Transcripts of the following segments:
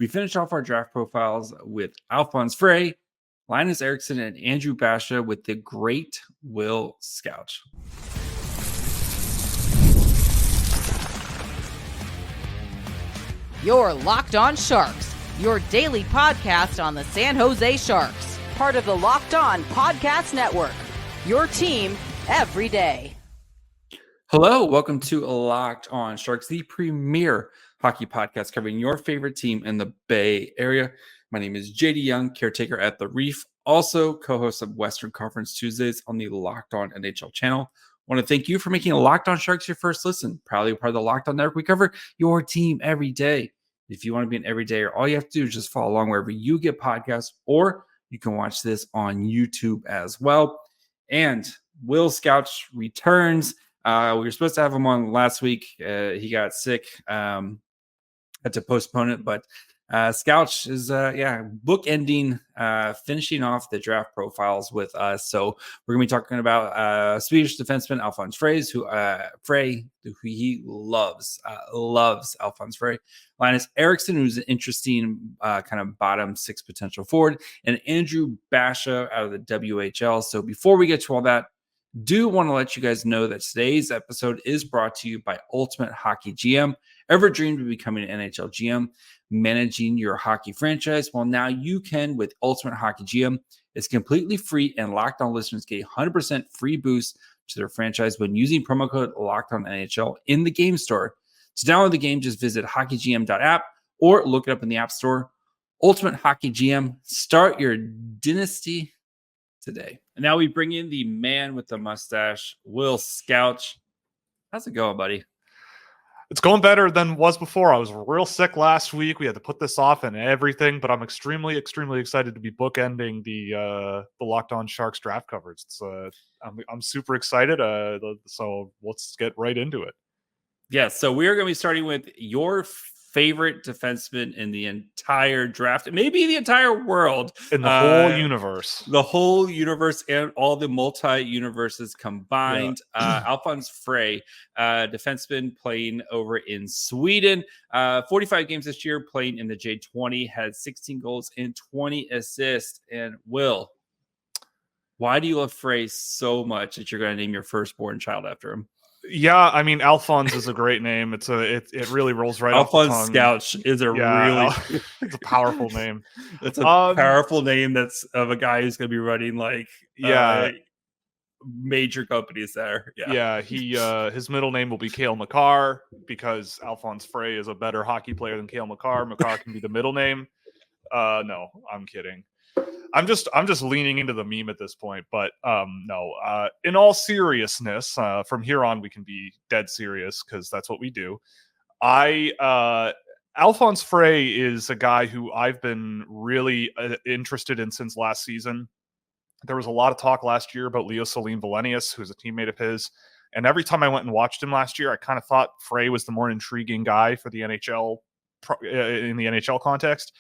We finish off our draft profiles with Alfons Freij, Linus Eriksson, and Andrew Basha with the great Will Scouch. You're Locked On Sharks, your daily podcast on the San Jose Sharks, part of the Locked On Podcast Network, your team every day. Hello, welcome to Locked On Sharks, the premier hockey podcast covering your favorite team in the Bay Area. My name is JD Young, caretaker at The Reef, also co-host of Western Conference Tuesdays on the Locked On NHL channel. I want to thank you for making Locked On Sharks your first listen. Proudly part of the Locked On Network. We cover your team every day. If you want to be an everydayer, all you have to do is just follow along wherever you get podcasts, or you can watch this on YouTube as well. And Will Scouch returns. We were supposed to have him on last week. He got sick. Had to postpone it, but Scouch is bookending, finishing off the draft profiles with us. So we're gonna be talking about Swedish defenseman Alfons Freij, who he loves Alfons Freij. Linus Eriksson, who's an interesting kind of bottom six potential forward, and Andrew Basha out of the WHL. So before we get to all that, do want to let you guys know that today's episode is brought to you by Ultimate Hockey GM. Ever dreamed of becoming an NHL GM, managing your hockey franchise? Well, now you can with Ultimate Hockey GM. It's completely free, and Locked On listeners get 100% free boost to their franchise when using promo code Locked On NHL in the game store. To download the game, just visit hockeygm.app or look it up in the App Store. Ultimate Hockey GM. Start your dynasty today. And now we bring in the man with the mustache, Will Scouch. How's it going, buddy? It's going better than it was before. I was real sick last week. We had to put this off and everything, but I'm extremely excited to be bookending the Locked On Sharks draft coverage. I'm super excited. So let's get right into it. Yeah, so we're going to be starting with your favorite defenseman in the entire draft, maybe the entire world, in the whole universe, and all the multi-universes combined. Alfons Freij, defenseman playing over in Sweden, 45 games this year, playing in the J20, had 16 goals and 20 assists. And Will, why do you love Frey so much that you're going to name your firstborn child after him? Yeah, I mean, Alfons is a great name. It really rolls right off the tongue. Alfons Scouch is it's a powerful name. It's a powerful name that's of a guy who's going to be running major companies there. His middle name will be Cale Makar because Alfons Freij is a better hockey player than Cale Makar. Makar can be the middle name. No, I'm kidding. I'm just leaning into the meme at this point, but no. In all seriousness, from here on we can be dead serious because that's what we do. Alfons Freij is a guy who I've been really interested in since last season. There was a lot of talk last year about Leo Salim-Valenius, who's a teammate of his, and every time I went and watched him last year, I kind of thought Frey was the more intriguing guy for the NHL in the NHL context.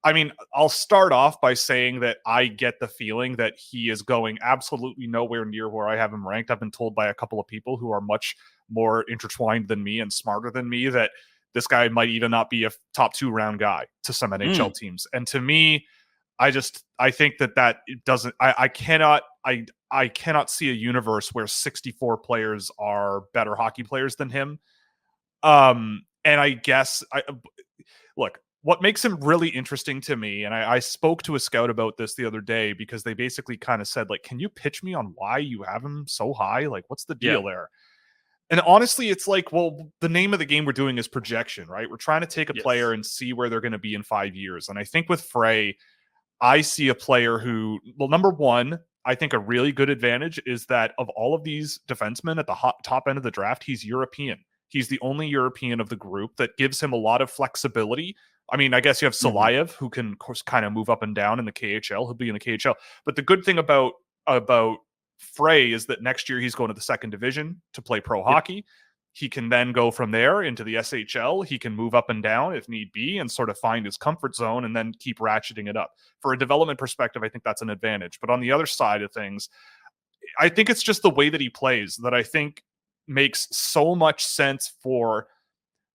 I mean, I'll start off by saying that I get the feeling that he is going absolutely nowhere near where I have him ranked. I've been told by a couple of people who are much more intertwined than me and smarter than me that this guy might even not be a top 2 round guy to some NHL teams. And to me, I think that it doesn't, I cannot see a universe where 64 players are better hockey players than him. And I guess look, what makes him really interesting to me, and I spoke to a scout about this the other day because they basically kind of said, like, can you pitch me on why you have him so high? Like, what's the deal there? And honestly, it's like, well, the name of the game we're doing is projection, right? We're trying to take a player and see where they're going to be in 5 years. And I think with Frey, I see a player who, well, number one, I think a really good advantage is that of all of these defensemen at the top end of the draft, he's European. He's the only European of the group. That gives him a lot of flexibility. I mean, I guess you have Salayev, who can, of course, kind of move up and down in the KHL. He'll be in the KHL. But the good thing about Frey is that next year he's going to the second division to play pro hockey. He can then go from there into the SHL. He can move up and down if need be and sort of find his comfort zone and then keep ratcheting it up. For a development perspective, I think that's an advantage. But on the other side of things, I think it's just the way that he plays that I think makes so much sense for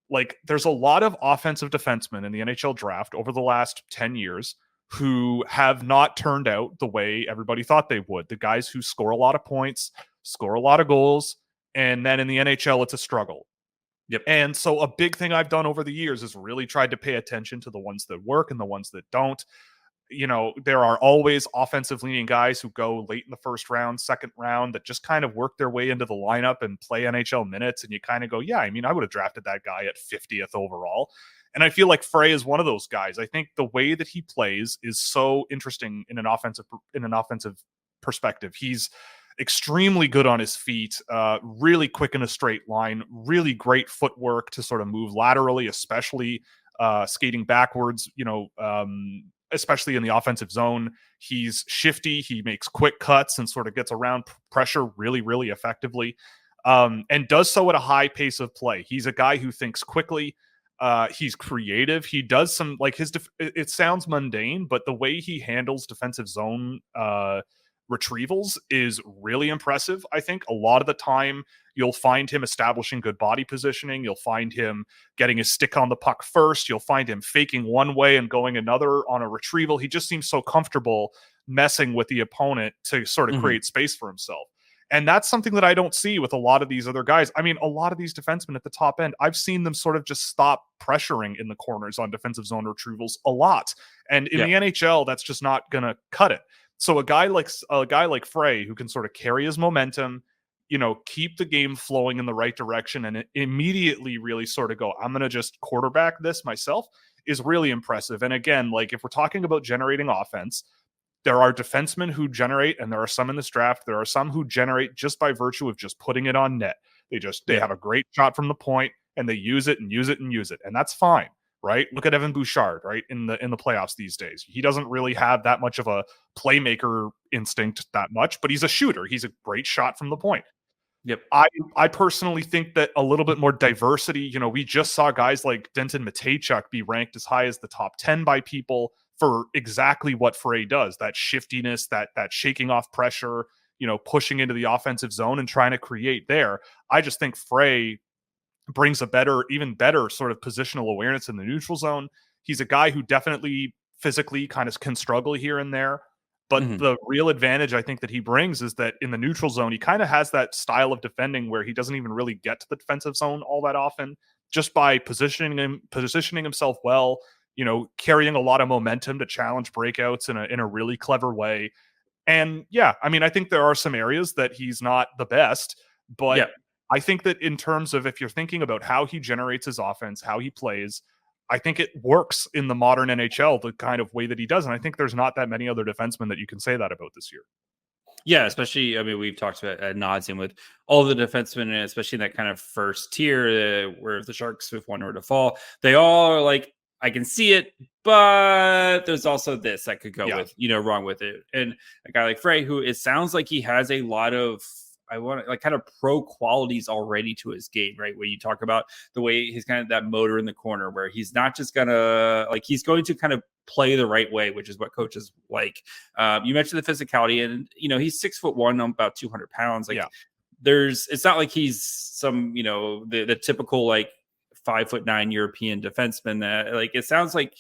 like there's a lot of offensive defensemen in the NHL draft over the last 10 years who have not turned out the way everybody thought they would. The guys who score a lot of points, score a lot of goals, and then in the NHL, it's a struggle. Yep. And so a big thing I've done over the years is really tried to pay attention to the ones that work and the ones that don't. You know, there are always offensive leaning guys who go late in the first round, second round, that just kind of work their way into the lineup and play NHL minutes. And you kind of go, yeah, I mean, I would have drafted that guy at 50th overall. And I feel like Frey is one of those guys. I think the way that he plays is so interesting in an offensive perspective. He's extremely good on his feet, really quick in a straight line, really great footwork to sort of move laterally, especially skating backwards, especially in the offensive zone. He's shifty. He makes quick cuts and sort of gets around pressure really, really effectively, and does so at a high pace of play. He's a guy who thinks quickly. He's creative. He does some, like, it sounds mundane, but the way he handles defensive zone retrievals is really impressive. I think a lot of the time you'll find him establishing good body positioning. You'll find him getting his stick on the puck first. You'll find him faking one way and going another on a retrieval. He just seems so comfortable messing with the opponent to sort of create space for himself. And that's something that I don't see with a lot of these other guys. I mean, a lot of these defensemen at the top end, I've seen them sort of just stop pressuring in the corners on defensive zone retrievals a lot. And in the NHL, that's just not going to cut it. So a guy like Frey, who can sort of carry his momentum, keep the game flowing in the right direction, and immediately really sort of go, I'm going to just quarterback this myself, is really impressive. And again, like, if we're talking about generating offense, there are defensemen who generate, and there are some in this draft. There are some who generate just by virtue of just putting it on net. They have a great shot from the point, and they use it and use it and use it, and that's fine. Right? Look at Evan Bouchard, right? In the playoffs these days. He doesn't really have that much of a playmaker instinct that much, but he's a shooter. He's a great shot from the point. Yep. I personally think that a little bit more diversity, we just saw guys like Denton Matejchuk be ranked as high as the top 10 by people for exactly what Frey does. That shiftiness, that shaking off pressure, pushing into the offensive zone and trying to create there. I just think Frey brings even better sort of positional awareness in the neutral zone. He's a guy who definitely physically kind of can struggle here and there, but the real advantage I think that he brings is that in the neutral zone, he kind of has that style of defending where he doesn't even really get to the defensive zone all that often, just by positioning himself well, carrying a lot of momentum to challenge breakouts in a really clever way. And yeah, I mean, I think there are some areas that he's not the best, but I think that in terms of, if you're thinking about how he generates his offense, how he plays, I think it works in the modern NHL, the kind of way that he does. And I think there's not that many other defensemen that you can say that about this year. Yeah, especially, I mean, we've talked about ad nauseum with all the defensemen, and especially in that kind of first tier where the Sharks, if one were to fall, they all are like, I can see it, but there's also this that could go with, wrong with it. And a guy like Frey, who it sounds like he has a lot of, kind of pro qualities already to his game, right? Where you talk about the way he's kind of that motor in the corner, where he's not just gonna, he's going to kind of play the right way, which is what coaches like. You mentioned the physicality, and he's 6'1", about 200 pounds. It's not like he's some, the typical 5'9" European defenseman. It sounds like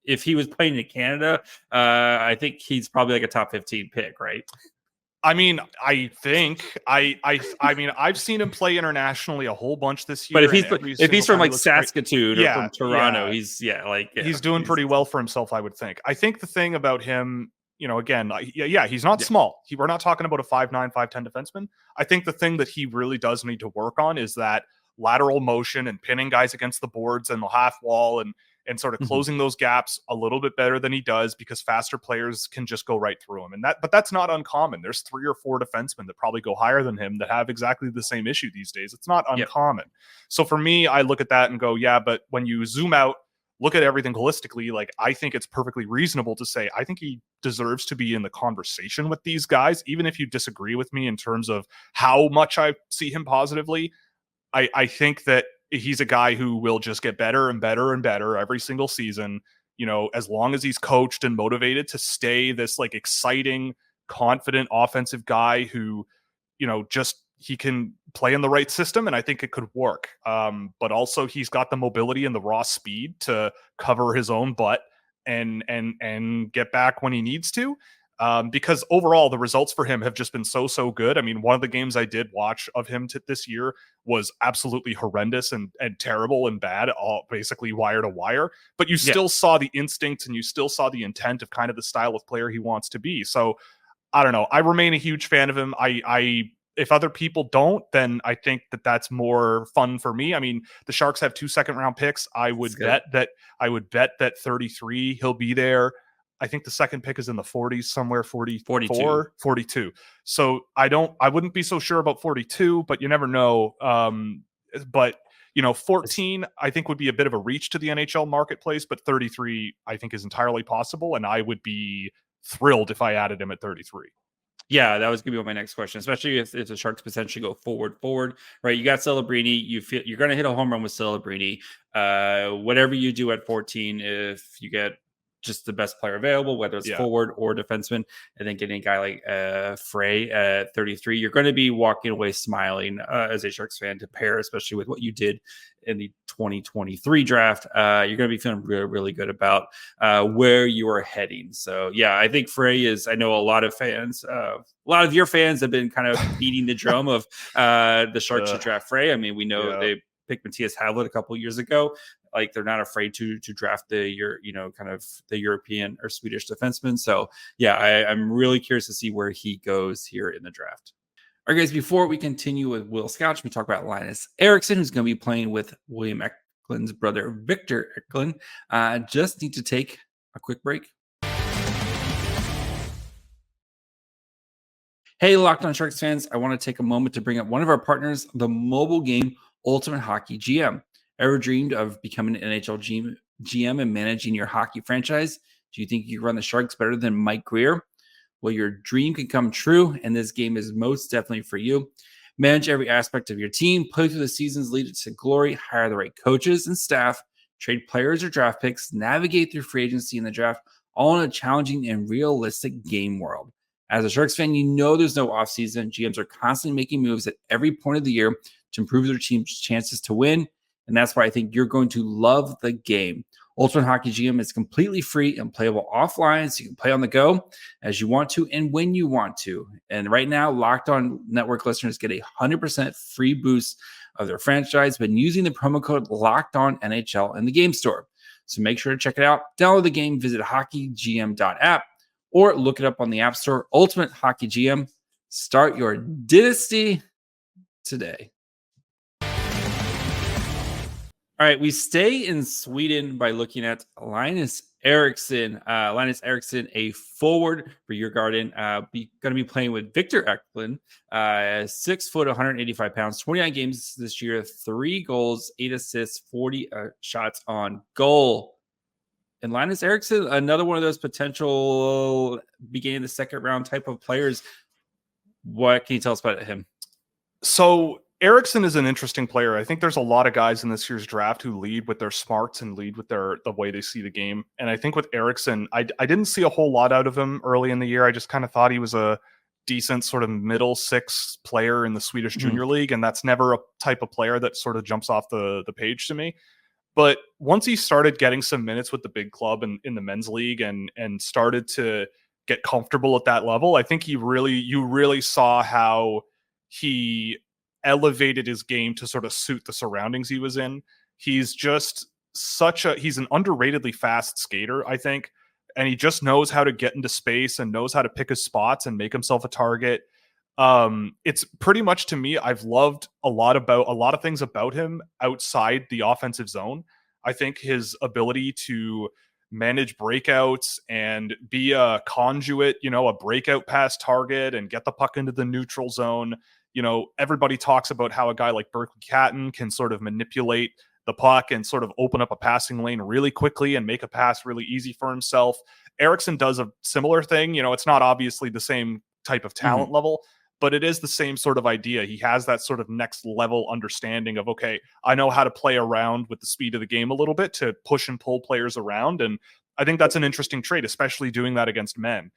if he was playing in Canada, I think he's probably a top 15 pick, right? I mean, I think I mean, I've seen him play internationally a whole bunch this year. But if he's from Saskatoon or from Toronto, he's doing pretty well for himself, I would think. I think the thing about him, again, he's not small. We're not talking about a 5'9", 5'10" defenseman. I think the thing that he really does need to work on is that lateral motion and pinning guys against the boards and the half wall and sort of closing those gaps a little bit better than he does, because faster players can just go right through him. But that's not uncommon. There's 3 or 4 defensemen that probably go higher than him that have exactly the same issue these days. It's not uncommon. So for me, I look at that and go, yeah, but when you zoom out, look at everything holistically, I think it's perfectly reasonable to say, I think he deserves to be in the conversation with these guys, even if you disagree with me in terms of how much I see him positively. I think that he's a guy who will just get better and better and better every single season, as long as he's coached and motivated to stay this exciting, confident offensive guy who, he can play in the right system, and I think it could work. But also he's got the mobility and the raw speed to cover his own butt and get back when he needs to. Because overall the results for him have just been so good. I mean, one of the games I did watch of him this year was absolutely horrendous and terrible and bad, all basically wire to wire. But you still saw the instinct and you still saw the intent of kind of the style of player he wants to be. So I don't know. I remain a huge fan of him. I if other people don't, then I think that's more fun for me. I mean, the Sharks have 2 second-round picks. I would bet that 33 he'll be there. I think the second pick is in the 40s somewhere, 42. So I wouldn't be so sure about 42, but you never know. But 14 I think would be a bit of a reach to the NHL marketplace, but 33 I think is entirely possible, and I would be thrilled if I added him at 33. Yeah, that was going to be my next question, especially if the Sharks potentially go forward, right? You got Celebrini. You feel you're going to hit a home run with Celebrini. Whatever you do at 14, if you get just the best player available, whether it's forward or defenseman, and then getting a guy like Frey at 33, you're going to be walking away smiling as a Sharks fan to pair, especially with what you did in the 2023 draft. You're going to be feeling really, really good about where you are heading. So yeah, I think Frey is, I know a lot of fans, a lot of your fans have been kind of beating the drum of the Sharks to draft Frey. I mean, we know they picked Matthias Havlet a couple years ago. Like, they're not afraid to draft the kind of the European or Swedish defenseman. So yeah, I'm really curious to see where he goes here in the draft. All right, guys, before we continue with Will Scouch, we talk about Linus Eriksson, who's going to be playing with William Eklund's brother, Victor Eklund. Just need to take a quick break. Hey, Locked On Sharks fans, I want to take a moment to bring up one of our partners, the mobile game Ultimate Hockey GM. Ever dreamed of becoming an NHL GM and managing your hockey franchise? Do you think you can run the Sharks better than Mike Greer? Well, your dream can come true, and this game is most definitely for you. Manage every aspect of your team, play through the seasons, lead it to glory, hire the right coaches and staff, trade players or draft picks, navigate through free agency and the draft, all in a challenging and realistic game world. As a Sharks fan, you know there's no offseason. GMs are constantly making moves at every point of the year to improve their team's chances to win. And that's why I think you're going to love the game. Ultimate Hockey GM is completely free and playable offline, so you can play on the go as you want to and when you want to. And right now, Locked On Network listeners get a 100% free boost of their franchise when using the promo code Locked On NHL in the game store. So make sure to check it out. Download the game, visit hockeygm.app, or look it up on the App Store. Ultimate Hockey GM. Start your dynasty today. All right, we stay in Sweden by looking at Linus Eriksson. Linus Eriksson, a forward for your Garden, going to be playing with Victor Eklund, 6 foot, 185 pounds, 29 games this year, 3 goals, 8 assists, 40 shots on goal. And Linus Eriksson, another one of those potential beginning the second round type of players. What can you tell us about him? So Eriksson is an interesting player. I think there's a lot of guys in this year's draft who lead with their smarts and lead with the way they see the game. And I think with Eriksson, I didn't see a whole lot out of him early in the year. I just kind of thought he was a decent sort of middle six player in the Swedish Junior League. And that's never a type of player that sort of jumps off the page to me. But once he started getting some minutes with the big club and in the men's league and started to get comfortable at that level, I think you really saw how he elevated his game to sort of suit the surroundings he was in. He's just he's an underratedly fast skater, I think. And he just knows how to get into space and knows how to pick his spots and make himself a target. It's pretty much, to me, I've loved a lot of things about him outside the offensive zone. I think his ability to manage breakouts and be a conduit, a breakout pass target and get the puck into the neutral zone. Everybody talks about how a guy like Berkey Catton can sort of manipulate the puck and sort of open up a passing lane really quickly and make a pass really easy for himself. Eriksson does a similar thing. It's not obviously the same type of talent level, but it is the same sort of idea. He has that sort of next level understanding of, okay, I know how to play around with the speed of the game a little bit to push and pull players around. And I think that's an interesting trait, especially doing that against men.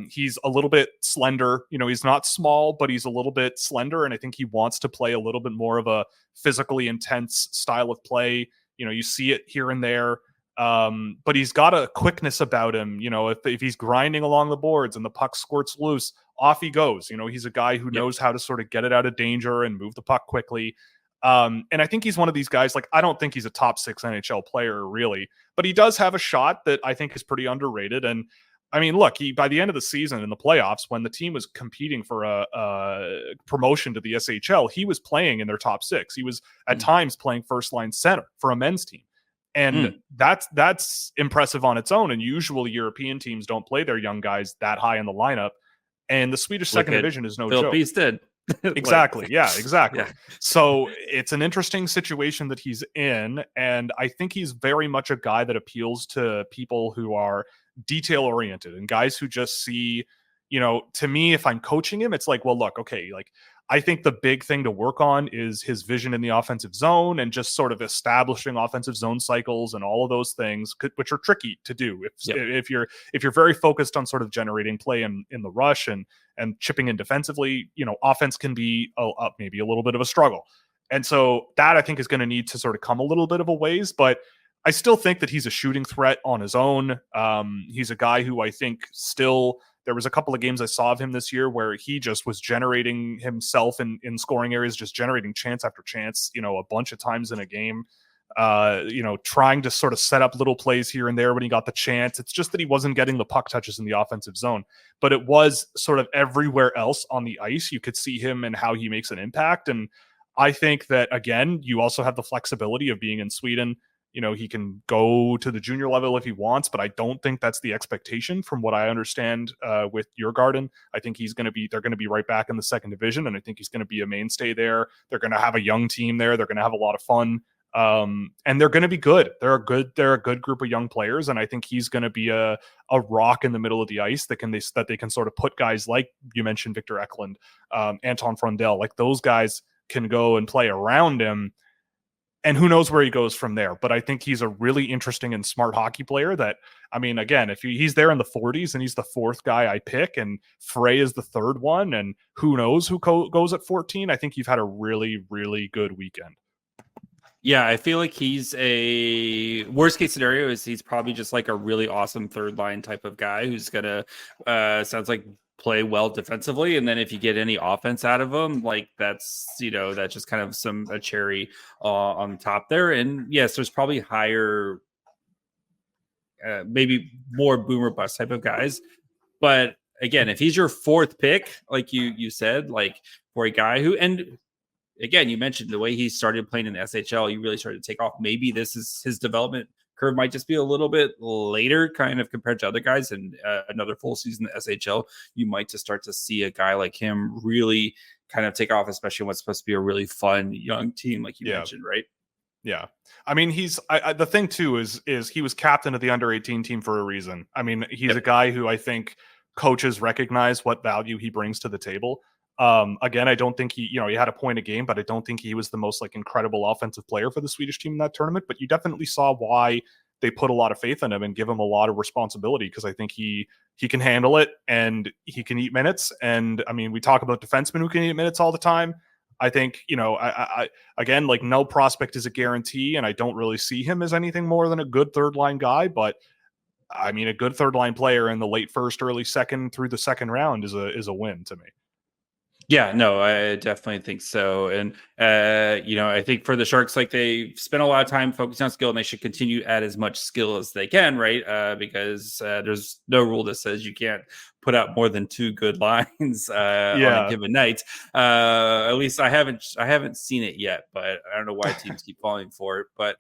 He's a little bit slender. He's not small, but he's a little bit slender. And I think he wants to play a little bit more of a physically intense style of play. You see it here and there. But he's got a quickness about him. If he's grinding along the boards and the puck squirts loose, off he goes. He's a guy who knows how to sort of get it out of danger and move the puck quickly. And I think he's one of these guys, like, I don't think he's a top 6 NHL player really, but he does have a shot that I think is pretty underrated. And I mean, look, by the end of the season in the playoffs, when the team was competing for a promotion to the SHL, he was playing in their top 6. He was at times playing first line center for a men's team. And that's impressive on its own. And usually European teams don't play their young guys that high in the lineup. And the Swedish second division is no joke. Beast did. Exactly. Exactly. Yeah. So it's an interesting situation that he's in. And I think he's very much a guy that appeals to people who are detail oriented and guys who just see, to me, if I'm coaching him, it's like, well, look, okay, like, I think the big thing to work on is his vision in the offensive zone and just sort of establishing offensive zone cycles and all of those things, which are tricky to do. If you're very focused on sort of generating play in the rush and chipping in defensively, offense can be maybe a little bit of a struggle. And so that I think is going to need to sort of come a little bit of a ways, but I still think that he's a shooting threat on his own. He's a guy who I think still, there was a couple of games I saw of him this year where he just was generating himself in scoring areas, just generating chance after chance, a bunch of times in a game, trying to sort of set up little plays here and there when he got the chance. It's just that he wasn't getting the puck touches in the offensive zone, but it was sort of everywhere else on the ice. You could see him and how he makes an impact. And I think that, again, you also have the flexibility of being in Sweden. He can go to the junior level if he wants, but I don't think that's the expectation from what I understand with Djurgården. I think they're going to be right back in the second division, and I think he's going to be a mainstay there. They're going to have a young team there. They're going to have a lot of fun, and they're going to be good. They're a good group of young players, and I think he's going to be a rock in the middle of the ice that they can sort of put guys like you mentioned, Victor Eklund, Anton Frondell, like those guys can go and play around him. And who knows where he goes from there. But I think he's a really interesting and smart hockey player that, I mean, again, if he's there in the 40s and he's the 4th guy I pick and Frey is the 3rd one and who knows who goes at 14, I think you've had a really, really good weekend. Yeah, I feel like he's a worst case scenario is he's probably just like a really awesome 3rd line type of guy who's going to, sounds like, play well defensively, and then if you get any offense out of him, like that's just kind of a cherry on the top there. And yes, there's probably higher maybe more boomer bust type of guys, but again, if he's your 4th pick, like you said, like for a guy who, and again, you mentioned the way he started playing in the SHL, you really started to take off. Maybe this is his development curve might just be a little bit later kind of compared to other guys, and another full season in the SHL, you might just start to see a guy like him really kind of take off, especially when it's supposed to be a really fun young team, like you mentioned, right? Yeah. I mean, he's the thing too is he was captain of the under-18 team for a reason. I mean, he's a guy who I think coaches recognize what value he brings to the table. Again, I don't think he had a point a game, but I don't think he was the most like incredible offensive player for the Swedish team in that tournament, but you definitely saw why they put a lot of faith in him and give him a lot of responsibility, because I think he can handle it and he can eat minutes. And I mean, we talk about defensemen who can eat minutes all the time. I think, I again, like no prospect is a guarantee, and I don't really see him as anything more than a good 3rd line guy, but I mean, a good 3rd line player in the late 1st, early 2nd through the 2nd round is a win to me. Yeah, no, I definitely think so. And, I think for the Sharks, like they spend a lot of time focusing on skill, and they should continue to add as much skill as they can, right? Because there's no rule that says you can't put out more than 2 good lines on a given night. At least I haven't seen it yet, but I don't know why teams keep falling for it. But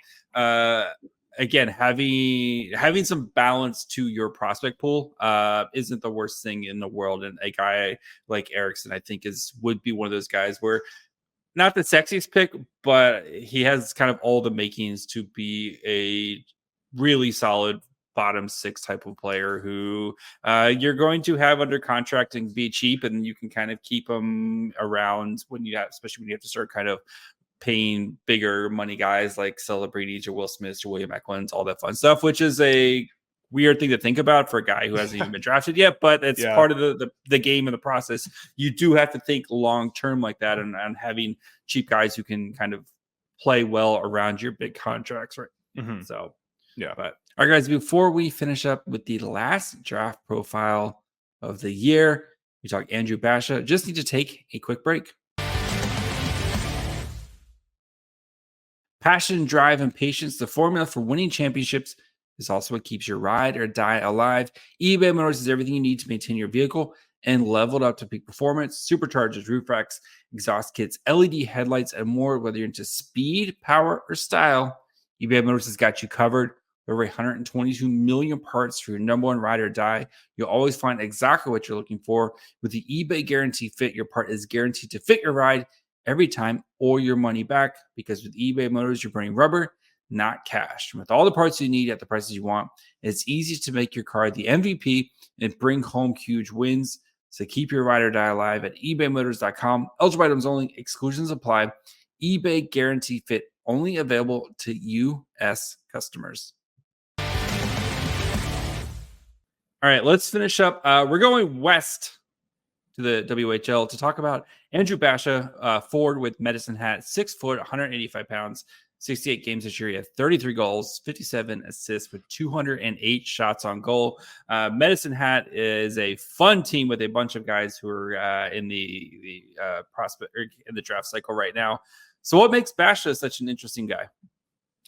again, having some balance to your prospect pool isn't the worst thing in the world. And a guy like Eriksson, I think, would be one of those guys where not the sexiest pick, but he has kind of all the makings to be a really solid bottom 6 type of player who you're going to have under contract and be cheap, and you can kind of keep him around especially when you have to start kind of paying bigger money guys like Celebrities or Will Smiths or William Eklund, all that fun stuff, which is a weird thing to think about for a guy who hasn't even been drafted yet, but it's part of the game and the process. You do have to think long-term like that, and having cheap guys who can kind of play well around your big contracts, right? Mm-hmm. So, yeah. But all right, guys, before we finish up with the last draft profile of the year, we talk Andrew Basha. Just need to take a quick break. Passion, drive, and patience, the formula for winning championships, is also what keeps your ride or die alive. eBay Motors is everything you need to maintain your vehicle and leveled up to peak performance, superchargers, roof racks, exhaust kits, LED headlights, and more. Whether you're into speed, power, or style, eBay Motors has got you covered. Over 122 million parts for your number one ride or die. You'll always find exactly what you're looking for. With the eBay Guarantee Fit, your part is guaranteed to fit your ride every time or your money back, because with eBay Motors, you're burning rubber, not cash. And with all the parts you need at the prices you want, it's easy to make your car the MVP and bring home huge wins. So keep your ride or die alive at ebaymotors.com. Eligible items only, exclusions apply. eBay Guarantee Fit, only available to U.S. customers. All right, let's finish up. We're going west to the WHL to talk about Andrew Basha, forward with Medicine Hat, 6 foot, 185 pounds, 68 games this year. He had 33 goals, 57 assists with 208 shots on goal. Medicine Hat is a fun team with a bunch of guys who are in the prospect or in the draft cycle right now. So what makes Basha such an interesting guy?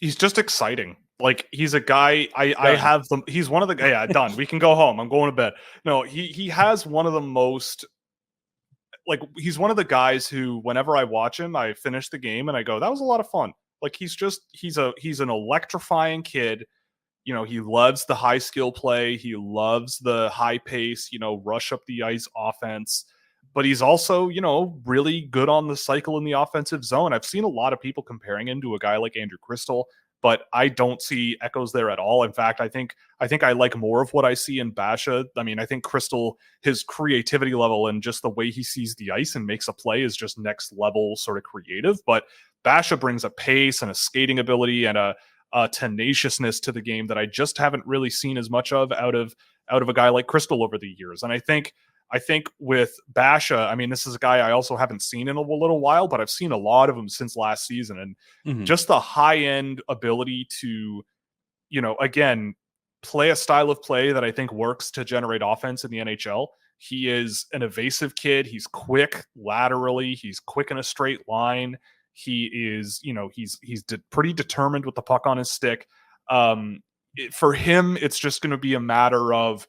He's just exciting. Like, he's a guy, I have them. He's one of the, yeah, done. We can go home. I'm going to bed. No, he has one of the most, like, he's one of the guys who, whenever I watch him, I finish the game and I go, that was a lot of fun. Like, he's an electrifying kid. You know, he loves the high skill play. He loves the high pace, rush up the ice offense. But he's also, really good on the cycle in the offensive zone. I've seen a lot of people comparing him to a guy like Andrew Crystal, but I don't see echoes there at all. In fact, I think I like more of what I see in Basha. I mean, I think Crystal, his creativity level and just the way he sees the ice and makes a play is just next level sort of creative. But Basha brings a pace and a skating ability and a tenaciousness to the game that I just haven't really seen as much of out of a guy like Crystal over the years. And I think with Basha, I mean, this is a guy I also haven't seen in a little while, but I've seen a lot of him since last season. And just the high-end ability to, again, play a style of play that I think works to generate offense in the NHL. He is an evasive kid. He's quick laterally. He's quick in a straight line. He is, he's pretty determined with the puck on his stick. For him, it's just going to be a matter of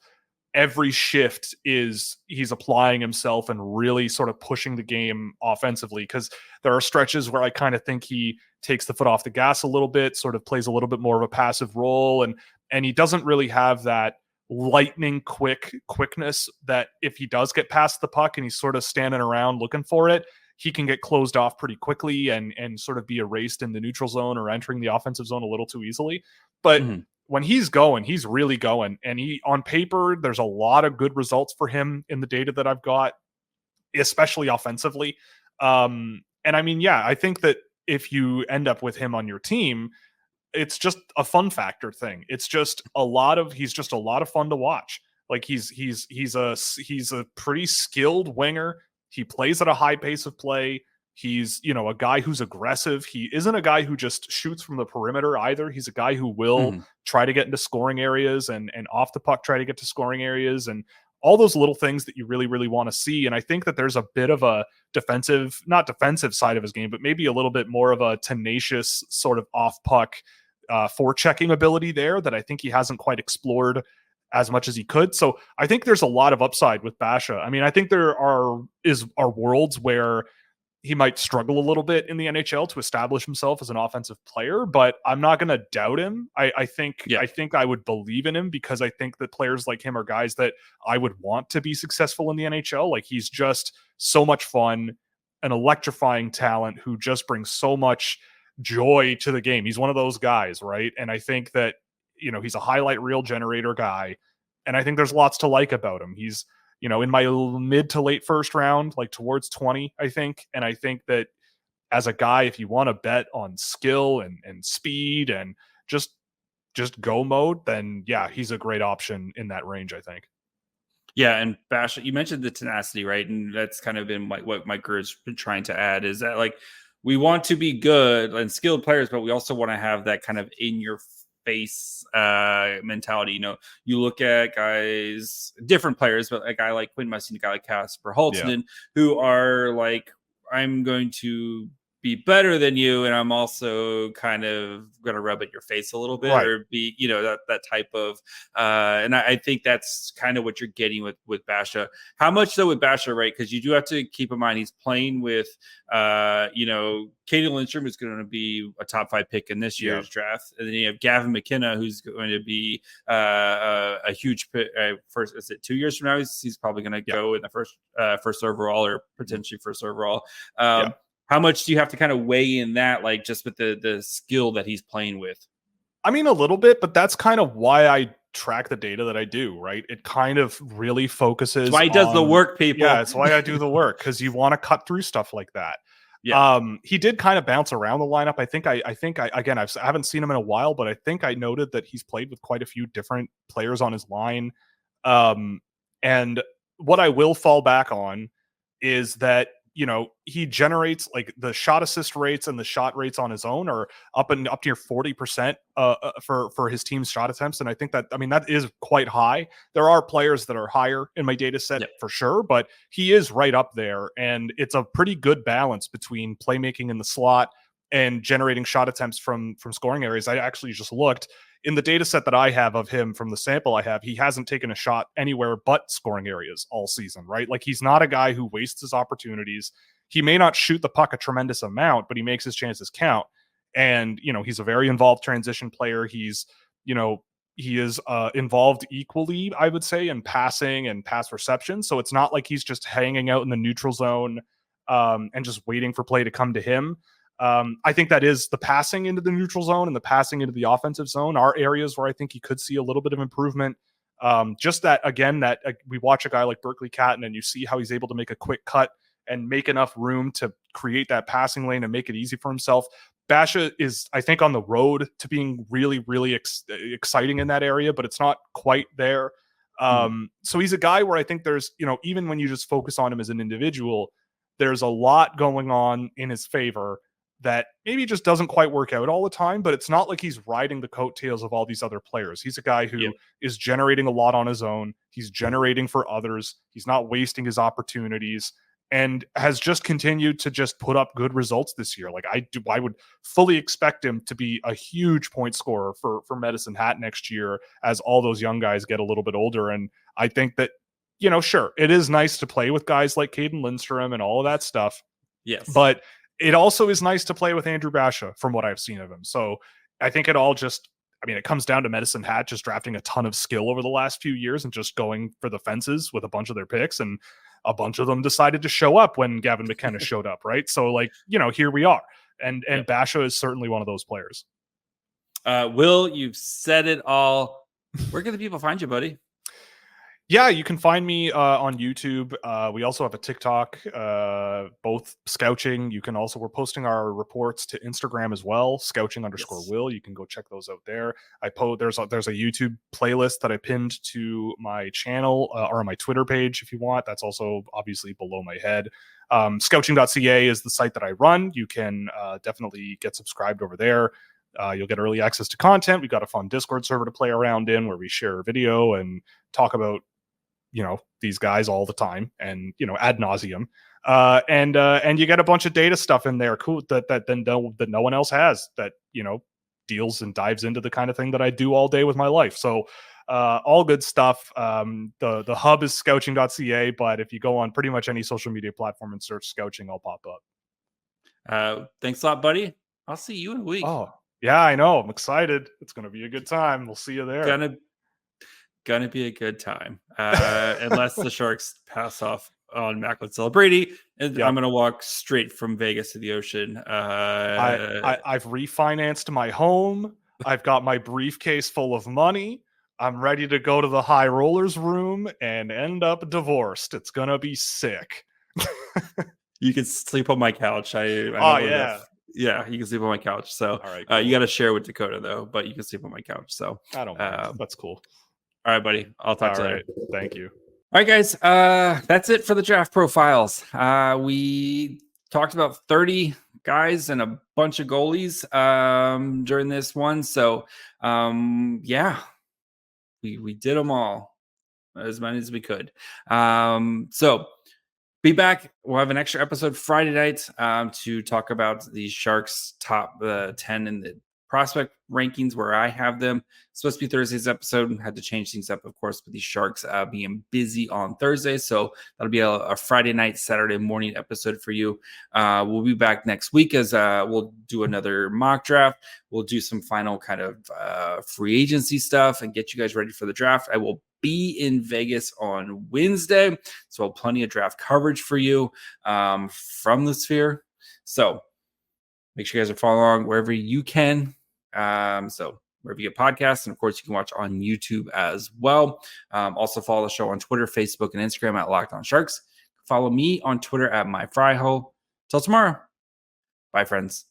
every shift he's applying himself and really sort of pushing the game offensively, because there are stretches where I kind of think he takes the foot off the gas a little bit, sort of plays a little bit more of a passive role, and he doesn't really have that lightning quickness that if he does get past the puck and he's sort of standing around looking for it, he can get closed off pretty quickly and sort of be erased in the neutral zone or entering the offensive zone a little too easily. But when he's going, he's really going. And on paper, there's a lot of good results for him in the data that I've got, especially offensively. And I mean, yeah, I think that if you end up with him on your team, it's just a fun factor thing. It's just he's just a lot of fun to watch. Like he's a pretty skilled winger. He plays at a high pace of play. He's, a guy who's aggressive. He isn't a guy who just shoots from the perimeter either. He's a guy who will try to get into scoring areas and off the puck, try to get to scoring areas and all those little things that you really, really want to see. And I think that there's a bit of a not defensive side of his game, but maybe a little bit more of a tenacious sort of off puck forechecking ability there that I think he hasn't quite explored as much as he could. So I think there's a lot of upside with Basha. I mean, I think there are worlds where he might struggle a little bit in the NHL to establish himself as an offensive player, but I'm not going to doubt him. I think I would believe in him because I think that players like him are guys that I would want to be successful in the NHL. Like, he's just so much fun, an electrifying talent who just brings so much joy to the game. He's one of those guys, right? And I think that, he's a highlight reel generator guy. And I think there's lots to like about him. He's, in my mid to late first round, like towards 20, I think. And I think that as a guy, if you want to bet on skill and speed and just just go mode, then yeah, he's a great option in that range, I think. Yeah, and Basha, you mentioned the tenacity, right? And that's kind of been what Mike Gur's been trying to add is that like we want to be good and skilled players, but we also want to have that kind of in your face mentality. You know, you look at guys, different players, but a guy like Quinn Mussing, a guy like Casper Holton, who are like, I'm going to be better than you, and I'm also kind of going to rub it in your face a little bit, or be, you know, that type of and I think that's kind of what you're getting with Basha. How much though with Basha, right? Because you do have to keep in mind he's playing with you know, Caden Lindstrom is going to be a top 5 pick in this year's draft, and then you have Gavin McKenna, who's going to be a huge pick. First, is it 2 years from now? He's probably going to go in the first overall, or potentially first overall. How much do you have to kind of weigh in that, like just with the skill that he's playing with? I mean, a little bit, but that's kind of why I track the data that I do, right? It kind of really focuses. That's why he does the work, people. Yeah, it's why I do the work, because you want to cut through stuff like that. Yeah. He did kind of bounce around the lineup. I think again, I haven't seen him in a while, but I think I noted that he's played with quite a few different players on his line. And what I will fall back on is that, you know, he generates like the shot assist rates and the shot rates on his own are up near 40% for his team's shot attempts. And I think that, I mean, that is quite high. There are players that are higher in my data set for sure, but he is right up there. And it's a pretty good balance between playmaking in the slot and generating shot attempts from scoring areas. I actually just looked in the data set that I have of him from the sample I have. He hasn't taken a shot anywhere but scoring areas all season, right? Like, he's not a guy who wastes his opportunities. He may not shoot the puck a tremendous amount, but he makes his chances count. And, you know, he's a very involved transition player. He's, you know, he is involved equally, I would say, in passing and pass reception. So it's not like he's just hanging out in the neutral zone and just waiting for play to come to him. I think that is the passing into the neutral zone and the passing into the offensive zone are areas where I think he could see a little bit of improvement. Just that, again, that we watch a guy like Berkeley Catton and you see how he's able to make a quick cut and make enough room to create that passing lane and make it easy for himself. Basha is, I think, on the road to being really, really exciting in that area, but it's not quite there. So he's a guy where I think there's, you know, even when you just focus on him as an individual, there's a lot going on in his favor that maybe just doesn't quite work out all the time, but it's not like he's riding the coattails of all these other players. He's a guy who is generating a lot on his own. He's generating for others. He's not wasting his opportunities and has just continued to just put up good results this year. Like, I would fully expect him to be a huge point scorer for Medicine Hat next year as all those young guys get a little bit older. And I think that, you know, sure, it is nice to play with guys like Caden Lindstrom and all of that stuff. Yes. But it also is nice to play with Andrew Basha from what I've seen of him. So I think it all just, I mean, it comes down to Medicine Hat just drafting a ton of skill over the last few years and just going for the fences with a bunch of their picks. And a bunch of them decided to show up when Gavin McKenna showed up, right? So, like, you know, here we are. And Basha is certainly one of those players. Will, you've said it all. Where can the people find you, buddy? Yeah, you can find me on YouTube. We also have a TikTok, both Scouching. You can also, we're posting our reports to Instagram as well, Scouching_Will. You can go check those out there. There's a YouTube playlist that I pinned to my channel or on my Twitter page if you want. That's also obviously below my head. Scouching.ca is the site that I run. You can definitely get subscribed over there. You'll get early access to content. We've got a fun Discord server to play around in where we share video and talk about, you know, these guys all the time and, you know, ad nauseum. And you get a bunch of data stuff in there, cool, that no one else has, that, you know, deals and dives into the kind of thing that I do all day with my life. So all good stuff. The hub is scouching.ca, but if you go on pretty much any social media platform and search Scouching, I'll pop up. Thanks a lot, buddy. I'll see you in a week. Oh, yeah, I know. I'm excited. It's going to be a good time. We'll see you there. Gonna be a good time, unless the Sharks pass off on Macklin Celebrity, and I'm gonna walk straight from Vegas to the ocean. I've refinanced my home. I've got my briefcase full of money. I'm ready to go to the high rollers room and end up divorced. It's gonna be sick. You can sleep on my couch. I oh yeah. Yeah, you can sleep on my couch. So all right, cool. you got to share with Dakota though, but you can sleep on my couch. So I don't mind. That's cool. All right, buddy. I'll talk to you later. Thank you. All right, guys. That's it for the draft profiles. We talked about 30 guys and a bunch of goalies during this one. So yeah, we did them all, as many as we could. So be back. We'll have an extra episode Friday night to talk about the Sharks top 10 in the prospect rankings where I have them. It's supposed to be Thursday's episode. Had to change things up, of course, with the Sharks being busy on Thursday. So that'll be a Friday night, Saturday morning episode for you. We'll be back next week as we'll do another mock draft. We'll do some final kind of free agency stuff and get you guys ready for the draft. I will be in Vegas on Wednesday. So I'll have plenty of draft coverage for you from the Sphere. So make sure you guys are following along wherever you can. So wherever you get podcasts, and of course you can watch on YouTube as well. Also follow the show on Twitter, Facebook, and Instagram at Locked On Sharks. Follow me on Twitter at MyFryHole. Till tomorrow. Bye, friends.